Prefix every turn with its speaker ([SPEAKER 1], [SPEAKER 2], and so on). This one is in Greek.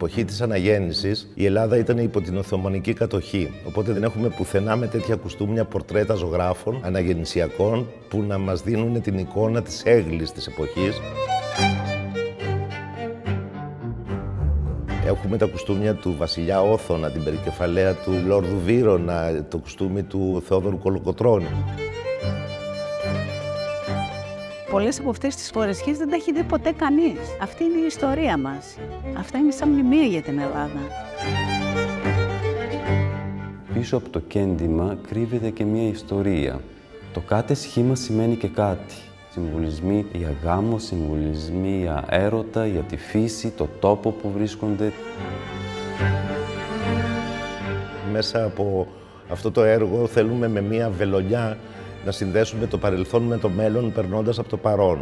[SPEAKER 1] εποχή της Αναγέννησης η Ελλάδα ήταν υπό την Οθωμανική κατοχή. Οπότε δεν έχουμε πουθενά με τέτοια κουστούμια πορτρέτα ζωγράφων αναγεννησιακών που να μας δίνουν την εικόνα της έγκλης της εποχής. Έχουμε τα κουστούμια του βασιλιά Όθωνα, την περικεφαλαία του Λόρδου Βύρωνα, το κουστούμι του Θεόδωρου Κολοκοτρώνη.
[SPEAKER 2] Πολλές από αυτές τις φορεσιές δεν τα έχει δει ποτέ κανείς. Αυτή είναι η ιστορία μας. Αυτά είναι σαν μνημεία για την Ελλάδα.
[SPEAKER 3] Πίσω από το κέντημα κρύβεται και μία ιστορία. Το κάθε σχήμα σημαίνει και κάτι. Συμβολισμοί για γάμο, συμβολισμοί για έρωτα, για τη φύση, το τόπο που βρίσκονται.
[SPEAKER 1] Μέσα από αυτό το έργο θέλουμε με μία βελονιά να συνδέσουμε το παρελθόν με το μέλλον, περνώντας από το παρόν.